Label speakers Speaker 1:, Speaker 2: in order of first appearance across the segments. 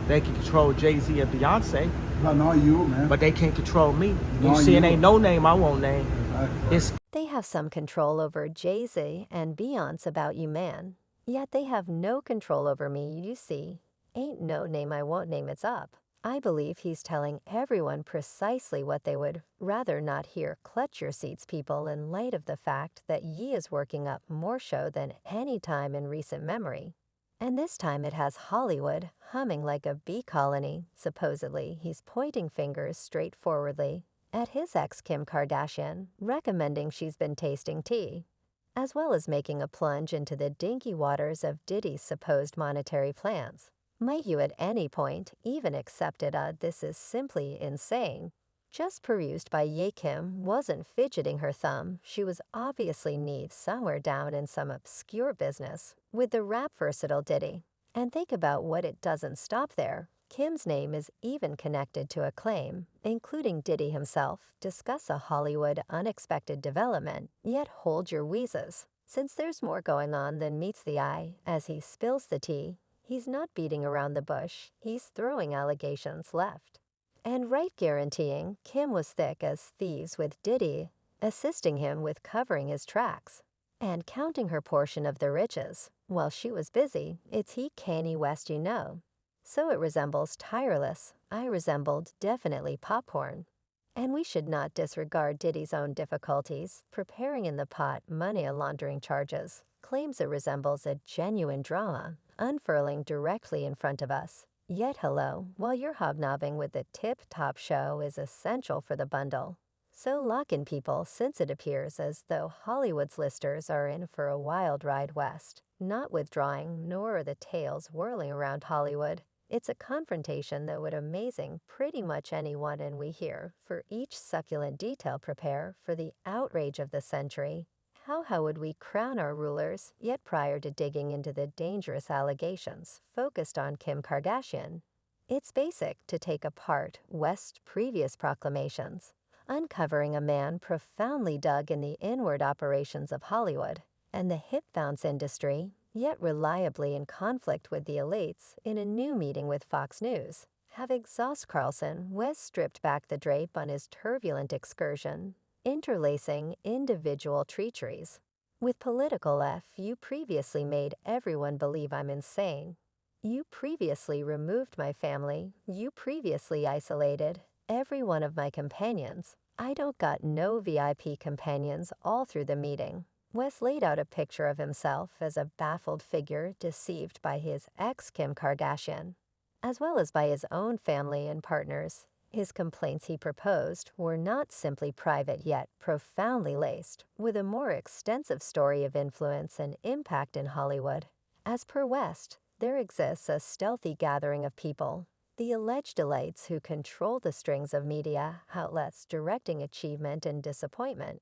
Speaker 1: They can control Jay-Z and Beyonce,
Speaker 2: But not you, man.
Speaker 1: but they can't control me. You
Speaker 2: Not
Speaker 1: see, it
Speaker 2: you.
Speaker 1: ain't no name I won't name.
Speaker 2: Exactly.
Speaker 1: It's
Speaker 3: They have some control over Jay-Z and Beyonce about you, man. Yet they have no control over me, you see. Ain't no name I won't name, it's up. I believe he's telling everyone precisely what they would rather not hear. Clutch your seats, people, in light of the fact that Ye is working up more show than any time in recent memory. And this time it has Hollywood humming like a bee colony. Supposedly, he's pointing fingers straightforwardly at his ex Kim Kardashian, recommending she's been tasting tea, as well as making a plunge into the dinky waters of Diddy's supposed monetary plans. Might you at any point even accepted this is simply insane? Just perused by Ye. Kim wasn't fidgeting her thumb. She was obviously knee somewhere down in some obscure business with the rap versatile Diddy. And think about what it doesn't stop there. Kim's name is even connected to a claim, including Diddy himself, discuss a Hollywood unexpected development, yet hold your wheezes. Since there's more going on than meets the eye, as he spills the tea, he's not beating around the bush, he's throwing allegations left and right, guaranteeing Kim was thick as thieves with Diddy, assisting him with covering his tracks and counting her portion of the riches. While she was busy, it's he Kanye West you know. So it resembles tireless, I resembled definitely popcorn. And we should not disregard Diddy's own difficulties, preparing in the pot money laundering charges, claims it resembles a genuine drama, unfurling directly in front of us. Yet hello, while you're hobnobbing with the tip-top show is essential for the bundle. So lock in, people, since it appears as though Hollywood's listers are in for a wild ride west. Not withdrawing, nor are the tales whirling around Hollywood. It's a confrontation that would amazing pretty much anyone, and we here, for each succulent detail, prepare for the outrage of the century. How would we crown our rulers, yet prior to digging into the dangerous allegations focused on Kim Kardashian? It's basic to take apart West's previous proclamations, uncovering a man profoundly dug in the inward operations of Hollywood and the hip bounce industry, yet reliably in conflict with the elites. In a new meeting with Fox News, have exhaust Carlson, West stripped back the drape on his turbulent excursion, interlacing individual treacheries. With political you previously made everyone believe I'm insane. You previously removed my family. You previously isolated every one of my companions. I don't got no VIP companions all through the meeting. Wes laid out a picture of himself as a baffled figure deceived by his ex Kim Kardashian, as well as by his own family and partners. His complaints, he proposed, were not simply private yet profoundly laced with a more extensive story of influence and impact in Hollywood. As per West, there exists a stealthy gathering of people, the alleged elites who control the strings of media outlets directing achievement and disappointment.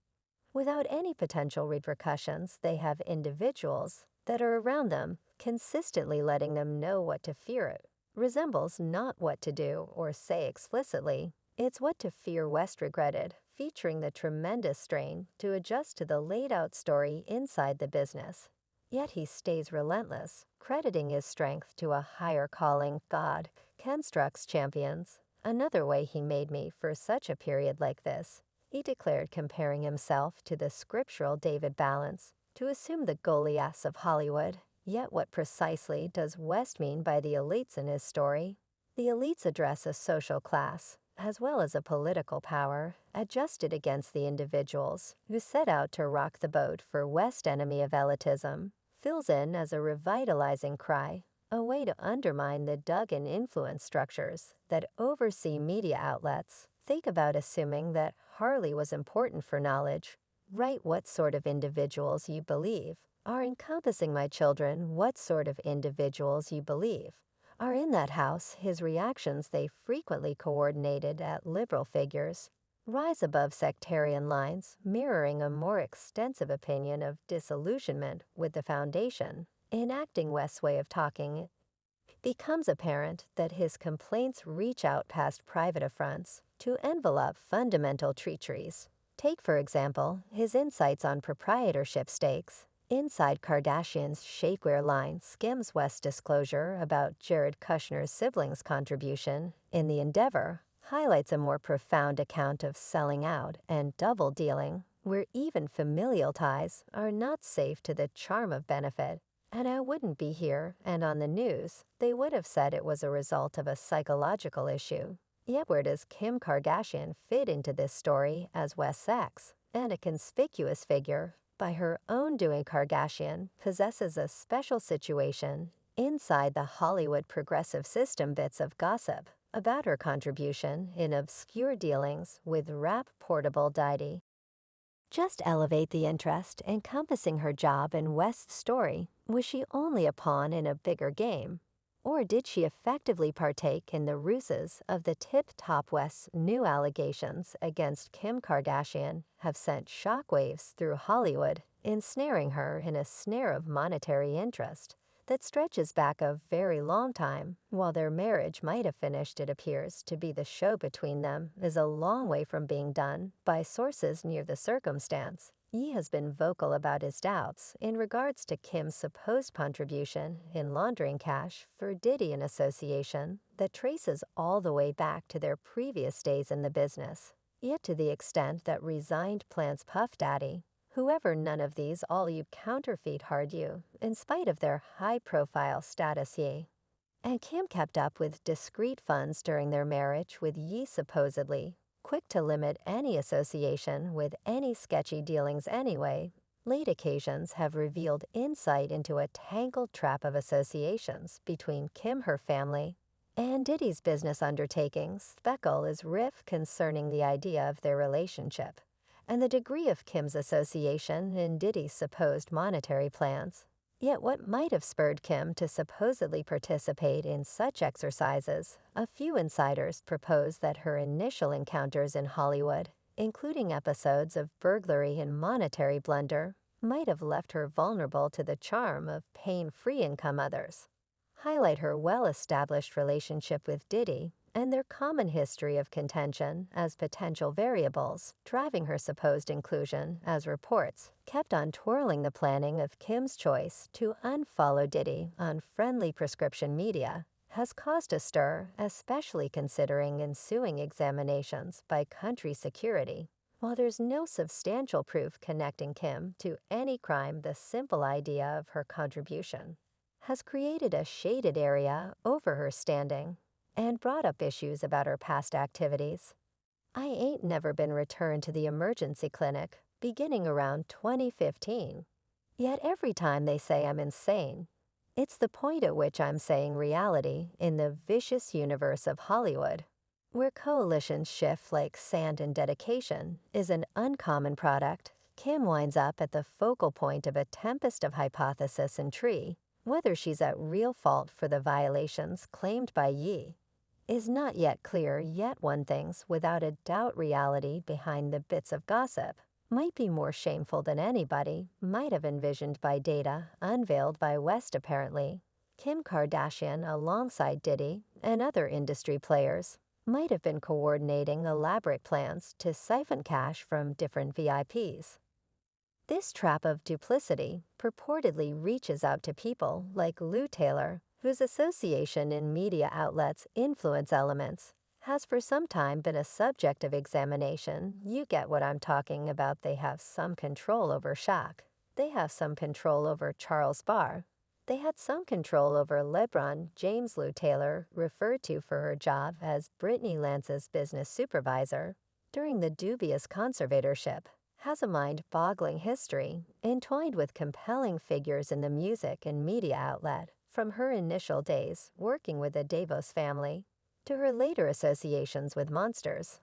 Speaker 3: Without any potential repercussions, they have individuals that are around them, consistently letting them know what to fear. It resembles not what to do or say explicitly, it's what to fear. West regretted, featuring the tremendous strain to adjust to the laid-out story inside the business. Yet he stays relentless, crediting his strength to a higher calling. God constructs champions. Another way he made me for such a period like this, he declared, comparing himself to the scriptural David Balance, to assume the Goliaths of Hollywood. Yet what precisely does West mean by the elites in his story? The elites address a social class, as well as a political power, adjusted against the individuals who set out to rock the boat. For West, enemy of elitism fills in as a revitalizing cry, a way to undermine the dug-in influence structures that oversee media outlets. Think about assuming that Harley was important for knowledge. Write what sort of individuals you believe are encompassing my children, what sort of individuals you believe are in that house. His reactions, they frequently coordinated at liberal figures, rise above sectarian lines, mirroring a more extensive opinion of disillusionment with the foundation. Enacting West's way of talking, becomes apparent that his complaints reach out past private affronts to envelop fundamental treacheries. Take, for example, his insights on proprietorship stakes. Inside Kardashian's shapewear line skims West's disclosure about Jared Kushner's siblings' contribution in the endeavor, highlights a more profound account of selling out and double dealing, where even familial ties are not safe to the charm of benefit. And I wouldn't be here, and on the news, they would have said it was a result of a psychological issue. Yet where does Kim Kardashian fit into this story as West's ex, and a conspicuous figure? By her own doing, Kardashian possesses a special situation inside the Hollywood progressive system. Bits of gossip about her contribution in obscure dealings with rap portable Diddy just elevate the interest encompassing her job in West's story. Was she only a pawn in a bigger game? Or did she effectively partake in the ruses of the tip-top West's new allegations against Kim Kardashian have sent shockwaves through Hollywood, ensnaring her in a snare of monetary interest that stretches back a very long time? While their marriage might have finished, it appears to be the show between them is a long way from being done by sources near the circumstance. Ye has been vocal about his doubts in regards to Kim's supposed contribution in laundering cash for Diddy, an association that traces all the way back to their previous days in the business. Yet to the extent that resigned plants Puff Daddy, whoever none of these all you counterfeit hard you, in spite of their high-profile status ye. And Kim kept up with discreet funds during their marriage, with Ye supposedly quick to limit any association with any sketchy dealings anyway. Late occasions have revealed insight into a tangled trap of associations between Kim, her family, and Diddy's business undertakings. Speckle is rife concerning the idea of their relationship and the degree of Kim's association in Diddy's supposed monetary plans. Yet what might have spurred Kim to supposedly participate in such exercises? A few insiders propose that her initial encounters in Hollywood, including episodes of burglary and monetary blunder, might have left her vulnerable to the charm of pain-free income. Others highlight her well-established relationship with Diddy and their common history of contention as potential variables driving her supposed inclusion, as reports kept on twirling the planning of Kim's choice to unfollow Diddy on friendly prescription media has caused a stir, especially considering ensuing examinations by country security. While there's no substantial proof connecting Kim to any crime, the simple idea of her contribution has created a shaded area over her standing and brought up issues about her past activities. I ain't never been returned to the emergency clinic beginning around 2015. Yet every time they say I'm insane, it's the point at which I'm saying reality in the vicious universe of Hollywood, where coalitions shift like sand and dedication is an uncommon product. Kim winds up at the focal point of a tempest of hypothesis and tree. Whether she's at real fault for the violations claimed by Ye is not yet clear, yet one thinks without a doubt reality behind the bits of gossip might be more shameful than anybody might have envisioned. By data unveiled by West, apparently, Kim Kardashian, alongside Diddy and other industry players, might have been coordinating elaborate plans to siphon cash from different VIPs. This trap of duplicity purportedly reaches out to people like Lou Taylor, whose association in media outlets' influence elements has for some time been a subject of examination. You get what I'm talking about. They have some control over Shaq. They have some control over Charles Barr. They had some control over LeBron James. Lou Taylor, referred to for her job as Brittany Lance's business supervisor during the dubious conservatorship, has a mind-boggling history entwined with compelling figures in the music and media outlet, from her initial days working with the Davos family to her later associations with monsters